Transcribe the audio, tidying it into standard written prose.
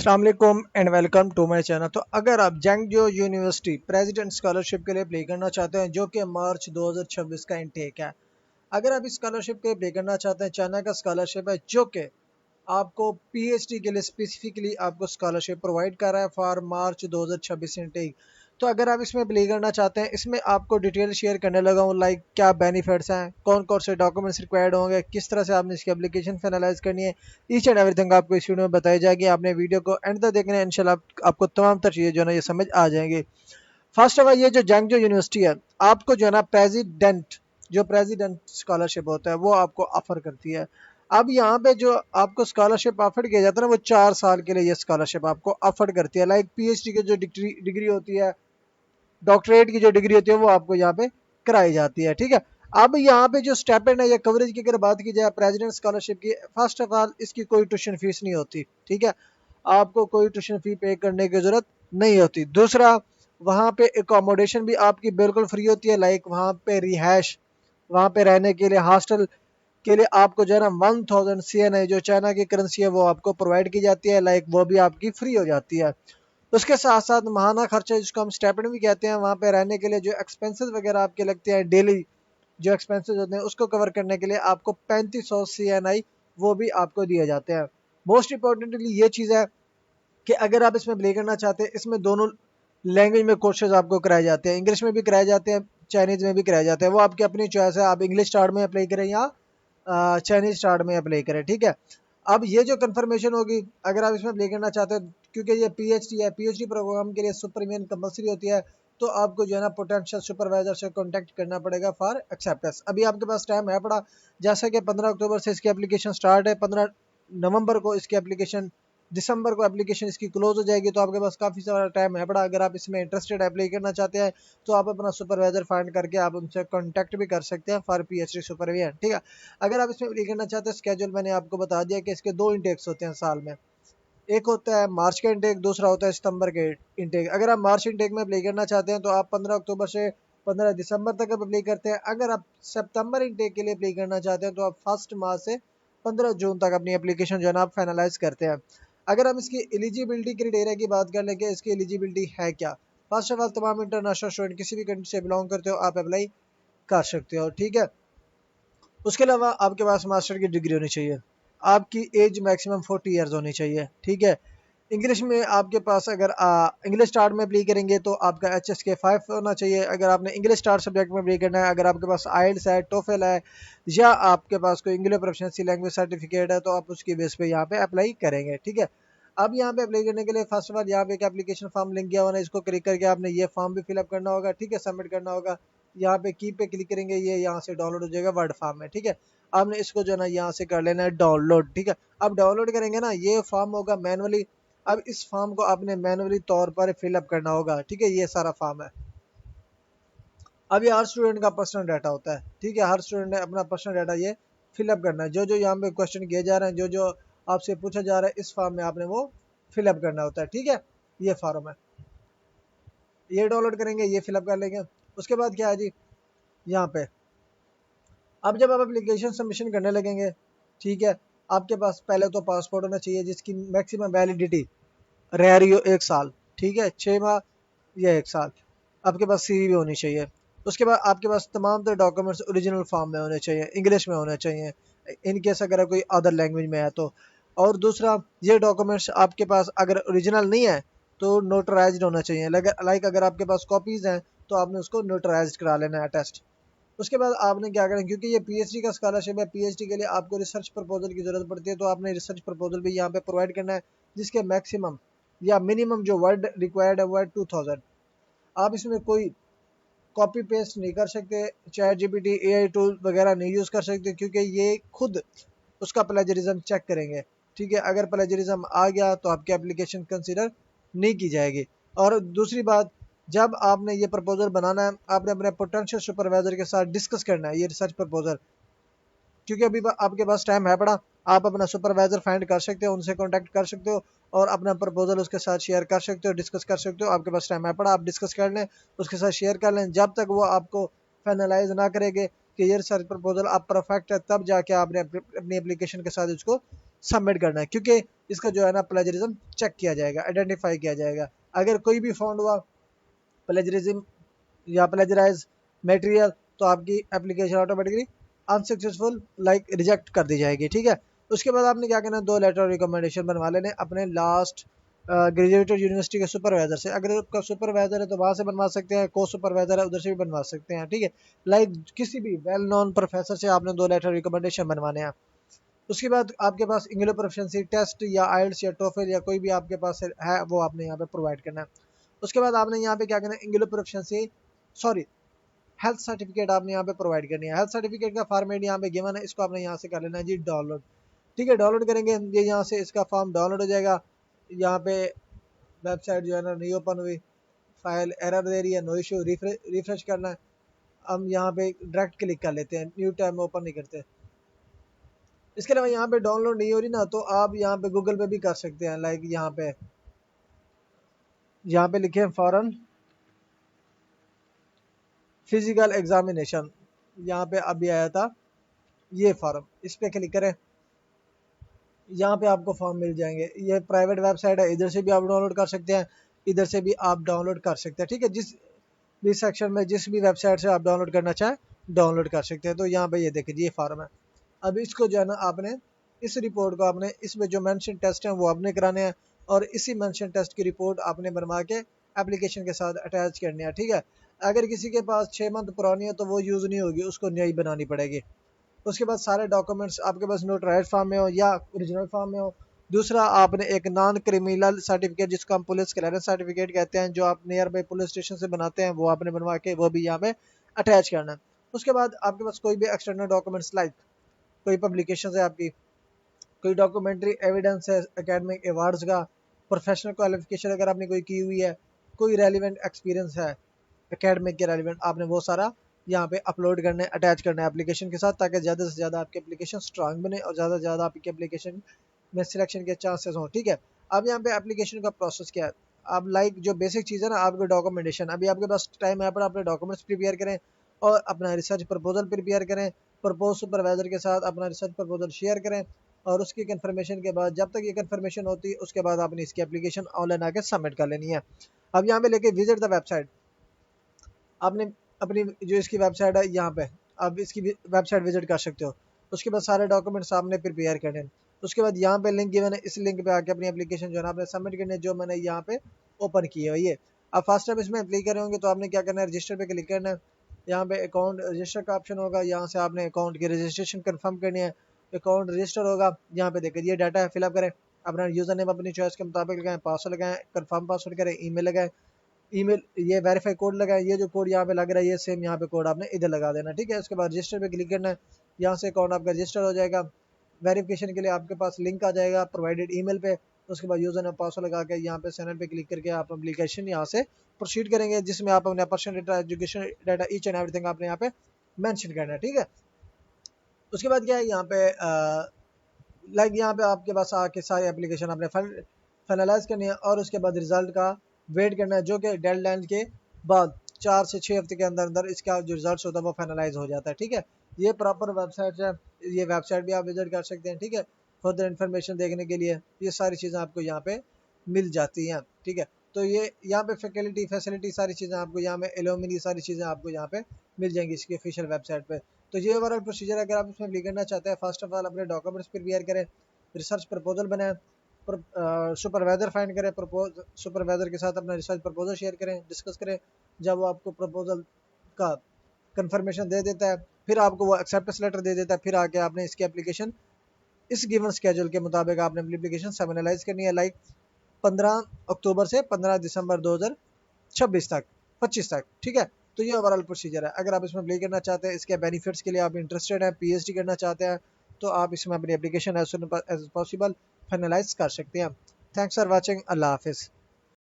अस्सलाम वालेकुम and welcome to my channel. तो अगर आप जंगजो यूनिवर्सिटी प्रेसिडेंट स्कॉलरशिप के लिए अप्लाई करना चाहते हैं जो कि मार्च 2026 का इनटेक है, अगर आप इस स्कॉलरशिप के लिए अप्लाई करना चाहते हैं, चाइना का स्कॉलरशिप है जो कि आपको पीएचडी के लिए स्पेसिफिकली आपको स्कॉलरशिप प्रोवाइड कर रहा है फॉर मार्च 2026 इनटेक। तो अगर आप इसमें अप्लाई करना चाहते हैं, इसमें आपको डिटेल शेयर करने लगा हूँ, लाइक क्या बेनिफिट्स हैं, कौन कौन से डॉक्यूमेंट्स रिक्वायर्ड होंगे, किस तरह से आपने इसकी एप्लीकेशन फाइनलाइज करनी है। ईच एंड एवरीथिंग आपको इस वीडियो में बताई जाएगी। आपने वीडियो को एंड तक देखना है, इंशाल्लाह आपको तमाम तर चीज़ें जो है ना ये समझ आ जाएंगी। फर्स्ट ऑफ ऑल, ये जो जंगजो यूनिवर्सिटी है, आपको जो है ना प्रेसिडेंट स्कॉलरशिप होता है वो आपको ऑफर करती है। अब यहाँ पे जो आपको स्कॉलरशिप ऑफर किया जाता है ना, वो 4 साल के लिए ये स्कॉलरशिप आपको ऑफर करती है। लाइक पीएचडी की जो डिग्री होती है, डॉक्टरेट की जो डिग्री होती है, वो आपको यहाँ पे कराई जाती है। ठीक है। अब यहाँ पे जो स्टेपेंड है या कवरेज की अगर बात की जाए प्रेसिडेंट स्कॉलरशिप की, फर्स्ट ऑफ ऑल इसकी कोई ट्यूशन फीस नहीं होती। ठीक है, आपको कोई ट्यूशन फी पे करने की जरूरत नहीं होती। दूसरा, वहाँ पे एकोमोडेशन भी आपकी बिल्कुल फ्री होती है। लाइक वहाँ पे रिहाइश, वहाँ पे रहने के लिए हॉस्टल के लिए आपको जो है ना 1000 CNI जो चाइना की करेंसी है वो आपको प्रोवाइड की जाती है। लाइक वो भी आपकी फ्री हो जाती है। उसके साथ साथ महाना खर्चा जिसको हम स्टेपेंड भी कहते हैं, वहाँ पे रहने के लिए जो एक्सपेंसेस वगैरह आपके लगते हैं, डेली जो एक्सपेंसेस होते हैं उसको कवर करने के लिए आपको 3500 CNI वो भी आपको दिए जाते हैं। मोस्ट इंपॉर्टेंटली ये चीज़ है कि अगर आप इसमें प्ले करना चाहते हैं, इसमें दोनों लैंग्वेज में कोर्सेज आपको कराए जाते हैं, इंग्लिश में भी कराए जाते हैं, चाइनीज़ में भी कराए जाते हैं। वो आपकी अपनी चॉइस है, आप इंग्लिश स्टार्ट में अप्लाई करें या चाइनीज स्टार्ट में अप्लाई करें। ठीक है। अब ये जो कंफर्मेशन होगी, अगर आप इसमें अप्लाई करना चाहते हैं, क्योंकि ये पीएचडी है, पीएचडी प्रोग्राम के लिए सुपरविजन कंपलसरी होती है, तो आपको जो है ना पोटेंशियल सुपरवाइजर से कांटेक्ट करना पड़ेगा फॉर एक्सेप्टेंस। अभी आपके पास टाइम है पड़ा, जैसा कि 15 अक्टूबर से इसकी एप्लीकेशन स्टार्ट है, 15 नवंबर को इसकी एप्लीकेशन, दिसंबर को एप्लीकेशन इसकी क्लोज हो जाएगी। तो आपके पास काफ़ी सारा टाइम है पड़ा। अगर आप इसमें इंटरेस्टेड अप्लाई करना चाहते हैं, तो आप अपना सुपरवाइजर फाइंड करके आप उनसे कांटेक्ट भी कर सकते हैं फॉर पीएचडी सुपरविजन। ठीक है। अगर आप इसमें अप्लाई करना चाहते हैं, स्केड्यूल मैंने आपको बता दिया कि इसके दो इंटेक्स होते हैं साल में। एक होता है मार्च का इंटेक, दूसरा होता है सितंबर के इंटेक। अगर आप मार्च इंटेक में अप्लाई करना चाहते हैं, तो आप 15 अक्टूबर से 15 दिसंबर तक अप्लाई करते हैं। अगर आप सितंबर इंटेक के लिए अप्लाई करना चाहते हैं, तो आप 1 मार्च से 15 जून तक अपनी एप्लीकेशन जो है ना आप फाइनलाइज करते हैं। अगर हम इसकी एलिजिबिलिटी क्राइटेरिया की बात कर लें कि इसकी एलिजिबिलिटी है क्या, फर्स्ट ऑफ ऑल तमाम इंटरनेशनल स्टूडेंट किसी भी कंट्री से बिलोंग करते हो आप अप्लाई कर सकते हो। ठीक है। उसके अलावा आपके पास मास्टर की डिग्री होनी चाहिए, आपकी एज मैक्सिमम 40 ईयर्स होनी चाहिए। ठीक है। इंग्लिश में आपके पास अगर इंग्लिश स्टार्ट में अप्लाई करेंगे तो आपका HSK 5 होना चाहिए। अगर आपने इंग्लिश स्टार्ट सब्जेक्ट में अप्लाई करना है, अगर आपके पास आइल्स है, टोफेल है, या आपके पास कोई इंग्लिश प्रोफिशिएंसी लैंग्वेज सर्टिफिकेट है, तो आप उसकी बेस पे यहाँ पे अप्लाई करेंगे। ठीक है। अब यहाँ पे अप्लाई करने के लिए फर्स्ट ऑफ ऑल यहाँ पे एक एप्लीकेशन फॉर्म लिंक किया हुआ है, इसको क्लिक करके आपने ये फॉर्म भी फिलअप करना होगा। ठीक है, सबमिट करना होगा। यहाँ पे की पे क्लिक करेंगे, ये यहाँ से डाउनलोड हो जाएगा वर्ड फॉर्म में। ठीक है। आपने इसको जो है ना यहाँ से कर लेना है डाउनलोड। ठीक है। अब डाउनलोड करेंगे ना, ये फॉर्म होगा मैनुअली। अब इस फॉर्म को आपने मैनुअली तौर पर फिलअप करना होगा। ठीक है, ये सारा फॉर्म है। अब ये हर स्टूडेंट का पर्सनल डाटा होता है। ठीक है, हर स्टूडेंट ने अपना पर्सनल डाटा ये फिलअप करना है। जो जो यहाँ पे क्वेश्चन किए जा रहे हैं, जो जो आपसे पूछा जा रहा है, इस फॉर्म में आपने वो फिलअप करना होता है। ठीक है, ये फॉर्म है, ये डाउनलोड करेंगे, ये फिलअप कर लेंगे। उसके बाद क्या है जी, यहाँ पे अब जब आप एप्लीकेशन सबमिशन करने लगेंगे, ठीक है, आपके पास पहले तो पासपोर्ट होना चाहिए जिसकी मैक्सिमम वैलिडिटी रह रही हो 1 साल। ठीक है, 6 माह या 1 साल। आपके पास सीवी भी होनी चाहिए। उसके बाद आपके पास तमाम तरह डॉक्यूमेंट्स ओरिजिनल फॉर्म में होने चाहिए, इंग्लिश में होने चाहिए, इन केस अगर कोई अदर लैंग्वेज में है तो। और दूसरा, ये डॉक्यूमेंट्स आपके पास अगर ओरिजिनल नहीं है तो नोटराइज्ड होना चाहिए। लाइक अगर आपके पास कॉपीज़ हैं तो आपने उसको नोटराइज्ड करा लेना है टेस्ट। उसके बाद आपने क्या करना, क्योंकि ये पीएचडी का स्कॉलरशिप है, पीएचडी के लिए आपको रिसर्च प्रपोजल की जरूरत पड़ती है, तो आपने रिसर्च प्रपोजल भी यहाँ पे प्रोवाइड करना है, जिसके मैक्सिमम या मिनिमम जो वर्ड रिक्वायर्ड है वो है 2000। आप इसमें कोई कॉपी पेस्ट नहीं कर सकते, चैट जीपीटी एआई टूल वगैरह नहीं यूज़ कर सकते, क्योंकि ये खुद उसका प्लेजरिज्म चेक करेंगे। ठीक है, अगर प्लेजरिज्म आ गया तो आपकी एप्लीकेशन कंसिडर नहीं की जाएगी। और दूसरी बात, जब आपने ये प्रपोजल बनाना है, आपने अपने पोटेंशियल सुपरवाइजर के साथ डिस्कस करना है ये रिसर्च प्रपोजल, क्योंकि अभी आपके पास टाइम है पड़ा। आप अपना सुपरवाइजर फाइंड कर सकते हो, उनसे कांटेक्ट कर सकते हो और अपना प्रपोजल उसके साथ शेयर कर सकते हो, डिस्कस कर सकते हो। आपके पास टाइम है पड़ा, आप डिस्कस कर लें, उसके साथ शेयर कर लें। जब तक वो आपको फाइनलाइज ना करेंगे कि ये रिसर्च प्रपोजल आप परफेक्ट है, तब जाके आपने अपनी एप्लीकेशन के साथ उसको सबमिट करना है, क्योंकि इसका जो है ना प्लेजरिज्म चेक किया जाएगा, आइडेंटिफाई किया जाएगा। अगर कोई भी फाउंड हुआ प्लेजरिज्म या प्लेजराइज मटेरियल, तो आपकी एप्लीकेशन ऑटोमेटिकली अनसक्सेसफुल रिजेक्ट कर दी जाएगी, ठीक है। उसके बाद आपने क्या करना है, 2 लेटर रिकमेंडेशन बनवा लेने अपने लास्ट ग्रेजुएटेड यूनिवर्सिटी के सुपरवाइजर से। अगर आपका सुपरवाइजर है तो वहाँ से बनवा सकते हैं, को सुपरवाइजर है उधर से भी बनवा सकते हैं, ठीक है। किसी भी वेल नोन प्रोफेसर से आपने 2 लेटर रिकमेंडेशन बनवाने हैं। उसके बाद आपके पास इंग्लिश प्रोफिशिएंसी टेस्ट या आइल्स या टोफल या कोई भी आपके पास है वो आपने यहाँ पे प्रोवाइड करना है। उसके बाद आपने यहाँ पे क्या करना है, English proficiency sorry health certificate आपने यहाँ पे प्रोवाइड करनी है। हेल्थ सर्टिफिकेट का फॉर्मेट यहाँ पे गिवन है, इसको आपने यहाँ से कर लेना है जी डाउनलोड, ठीक है। डाउनलोड करेंगे ये यहाँ से इसका फॉर्म डाउनलोड हो जाएगा। यहाँ पे वेबसाइट जो है ना नहीं ओपन हुई, फाइल एरर दे रही है, नो इशू, रिफ्रेश करना है। हम यहाँ पे डायरेक्ट क्लिक कर लेते हैं, न्यू टैब में ओपन नहीं करते। इसके अलावा यहाँ पे डाउनलोड नहीं हो रही ना, तो आप यहाँ पे गूगल पे भी कर सकते हैं। यहाँ पे लिखे फॉरेन फिजिकल एग्जामिनेशन, यहाँ पे अभी आया था ये फॉर्म, इस पे क्लिक करें, यहाँ पे आपको फॉर्म मिल जाएंगे। ये प्राइवेट वेबसाइट है, इधर से भी आप डाउनलोड कर सकते हैं, इधर से भी आप डाउनलोड कर सकते हैं, ठीक है। जिस भी सेक्शन में जिस भी वेबसाइट से आप डाउनलोड करना चाहें डाउनलोड कर सकते हैं। तो यहाँ पे ये देखिए ये फॉर्म है। अब इसको जो है ना आपने इस रिपोर्ट को आपने इसमें जो मेंशन टेस्ट हैं वो आपने कराने हैं, और इसी मेंशन टेस्ट की रिपोर्ट आपने बनवा के एप्लीकेशन के साथ अटैच करनी है, ठीक है। अगर किसी के पास 6 मंथ पुरानी है तो वो यूज़ नहीं होगी, उसको नई बनानी पड़ेगी। उसके बाद सारे डॉक्यूमेंट्स आपके पास नोटराइज फॉर्म में हो या ओरिजिनल फॉर्म में हो। दूसरा आपने एक नॉन क्रिमिनल सर्टिफिकेट जिसको हम पुलिस क्लियरेंस सर्टिफिकेट कहते हैं, जो आप नियर बाई पुलिस स्टेशन से बनाते हैं, वो आपने बनवा के वो भी यहाँ पे अटैच करना है। उसके बाद आपके पास कोई भी एक्सटर्नल डॉक्यूमेंट्स कोई पब्लिकेशन है आपकी, कोई डॉक्यूमेंट्री एविडेंस है एकेडमिक अवार्ड्स का, प्रोफेशनल क्वालिफिकेशन अगर आपने कोई की हुई है, कोई रेलिवेंट एक्सपीरियंस है एकेडमिक के रेलिवेंट, आपने वो सारा यहाँ पे अपलोड करना है, अटैच करना है एप्लीकेशन के साथ, ताकि ज़्यादा से ज़्यादा आपकी एप्लीकेशन स्ट्रांग बने और ज़्यादा से ज़्यादा आपकी एप्लीकेशन में सिलेक्शन के चांसेस हों, ठीक है। अब यहाँ पे एप्लीकेशन का प्रोसेस क्या है, अब जो बेसिक चीज़ है ना आपके डॉक्यूमेंटेशन, अभी आपके पास टाइम है पर अपने डॉक्यूमेंट्स प्रिपेयर करें और अपना रिसर्च प्रपोजल प्रिपेयर करें, प्रपोज सुपरवाइजर के साथ अपना रिसर्च प्रपोजल शेयर करें, और उसकी कंफर्मेशन के बाद जब तक ये कंफर्मेशन होती है उसके बाद आपने इसकी एप्लीकेशन ऑनलाइन आके सबमिट कर लेनी है। अब यहाँ पे लेके विजिट द वेबसाइट, आपने अपनी जो इसकी वेबसाइट है यहाँ पे आप इसकी वेबसाइट विजिट कर सकते हो। उसके बाद सारे डॉक्यूमेंट्स आपने प्रिपेयर करने हैं। उसके बाद यहाँ पे लिंक गिवन है, इस लिंक पे आके अपनी एप्लीकेशन जो है ना आपने सबमिट करनी है, जो मैंने यहाँ पे ओपन की है ये। अब फर्स्ट टाइम इसमें अप्लाई कर रहे होंगे तो आपने क्या करना है, रजिस्टर पे क्लिक करना है। यहाँ पे अकाउंट रजिस्टर का ऑप्शन होगा, यहाँ से आपने अकाउंट की रजिस्ट्रेशन कन्फर्म करनी है। अकाउंट रजिस्टर होगा, यहाँ पे देखिए ये डाटा है, फिलअप करें, अपना यूज़र नेम अपनी चॉइस के मुताबिक लगाएं, पासवर्ड लगाएं, कन्फर्म पासवर्ड करें, ईमेल लगाएं, ईमेल ये वेरीफाई कोड लगाए, ये जो कोड यहाँ पे लग रहा है ये सेम यहाँ पे कोड आपने इधर लगा देना, ठीक है। उसके बाद रजिस्टर पे क्लिक करना है, यहाँ से अकाउंट आपका रजिस्टर हो जाएगा। वेरिफिकेशन के लिए आपके पास लिंक आ जाएगा प्रोवाइडेड ईमेल पे। उसके बाद यूजर ने पासवर्ड लगा के यहाँ पे चैनल पे क्लिक करके आप एप्लीकेशन यहाँ से प्रोसीड करेंगे, जिसमें आप अपने personal data, education data, each and everything आपने यहाँ पे मेंशन करना है, ठीक है। उसके बाद क्या है यहाँ पे यहाँ पे आपके पास आके सारी एप्लीकेशन आपने फाइनलाइज करनी है, और उसके बाद रिजल्ट का वेट करना है, जो कि डेडलाइन के बाद 4 से 6 हफ्ते के अंदर अंदर इसका जो रिजल्ट होता है वो फाइनलाइज हो जाता है, ठीक है। ये प्रॉपर वेबसाइट है, ये वेबसाइट भी आप विजिट कर सकते हैं, ठीक है। फर्दर इन्फॉर्मेशन देखने के लिए ये सारी चीज़ें आपको यहाँ पे मिल जाती हैं, ठीक है। तो ये यहाँ पे फैसिलिटी सारी चीज़ें आपको यहाँ पे एलोमिनी सारी चीज़ें आपको यहाँ पे मिल जाएंगी इसकी ऑफिशियल वेबसाइट पे। तो ये ओवरऑल प्रोसीजर, अगर आप इसमें अप्लाई करना चाहते हैं, फर्स्ट ऑफ ऑल अपने डॉक्यूमेंट्स प्रिपेयर करें, रिसर्च प्रपोजल बनाएं, सुपरवाइजर फाइंड करें, सुपरवाइजर के साथ अपना रिसर्च प्रपोजल शेयर करें, डिस्कस करें। जब वो आपको प्रपोजल का कंफर्मेशन दे देता है, फिर आपको वो एक्सेप्टेंस लेटर दे देता है, फिर आके आपने इसकी एप्लीकेशन इस गिवन स्केड्यूल के मुताबिक आपने एप्लीकेशन सबमिट करनी है, 15 अक्टूबर से 15 दिसंबर 2026 तक 25 तक, ठीक है। तो ये ओवरऑल प्रोसीजर है। अगर आप इसमें अप्लाई करना चाहते हैं, इसके बेनिफिट्स के लिए आप इंटरेस्टेड हैं, पीएचडी करना चाहते हैं, तो आप इसमें अपनी application as soon as possible finalise कर सकते हैं। थैंक्स फॉर वॉचिंग, अल्लाह हाफिज़।